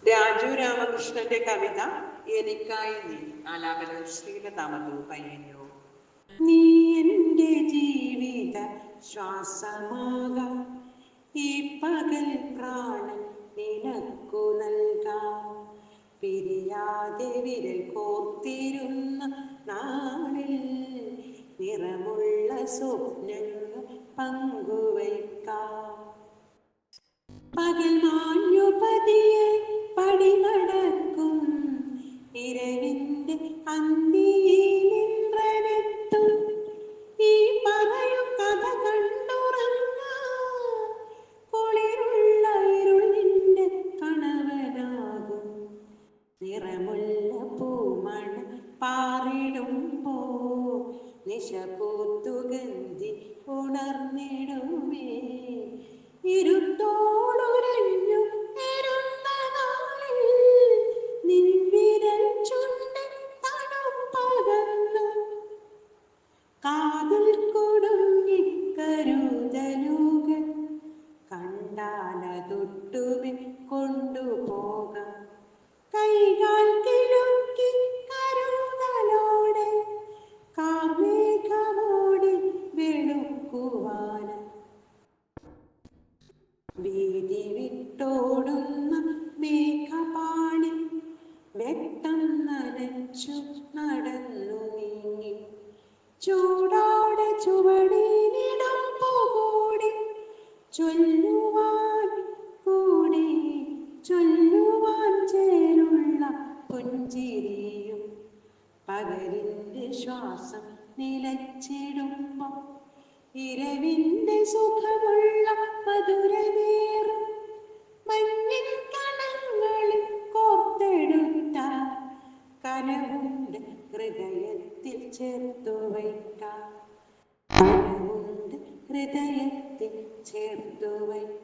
രാജു രാമകൃഷ്ണന്റെ കവിത എനിക്കായി നീ. ആലാപനം ശ്രീലതാമധു പയ്യന്നൂർ. നീ എൻ്റെ ജീവിത ശ്വാസമാകാം, ഈ പകൽ പ്രാണൻ നിനക്കു നൽകാം. പിരിയാതെ വിരൽ കോർത്തിരുന്ന നാളിൽ നിറമുള്ള സ്വപ്നങ്ങൾ പങ്കുവയ്ക്കാം. പകൽ മാഞ്ഞു പതിയെ പടി നടക്കും, ഇരവിന്റെ അന്തിയിലിന്ദ്രനെത്തും. ഈ പറയും കഥ കണ്ടുറങ്ങാം, കുളിരുള്ള ഇരുൾ നിന്റെ കണവനാകും. നിറമുള്ള പൂമണ പാറിടുമ്പോ നിശപൂത്തുഗന്ധി ഉണർന്നിടുമേ. ഇരുത്തോടുരഞ്ഞു ഇരുന്ന നാളിൽ നിൻ വിരൽ ചുണ്ടിൽ തണുപ്പകന്നു. കാതിൽ കുടുങ്ങി കരുതലുകൾ കണ്ടാലതൊട്ടുമേ കൊണ്ടുപോകാം. കൈകാൽ കിലുക്കി കരുതലോടെ കാർമേഘമോടി വെളുക്കുവാൻ. വീതി വിട്ടോടുന്ന മേഘപാണി വെട്ടം നനച്ചു നടന്നു നീങ്ങി. ചൂടോടെ ചുവടിനിടം കൂടി ചൊല്ലുവാൻ കൂടി ചൊല്ലുവാൻ ചേരുള്ള പുഞ്ചിരിയും. പകലിൻ്റെ ശ്വാസം നിലച്ചിടുമ്പോൾ ഇരവിൻ്റെ സുഖമുള്ള മധുരനേറും മഞ്ഞിൻ കണങ്ങളിൽ കോർത്തെടുത്ത കനവുണ്ട് ഹൃദയത്തിൽ ചേർത്തു വയ്ക്കാം. കനവുണ്ട് ഹൃദയത്തിൽ ചേർത്തു വയ്ക്കാം.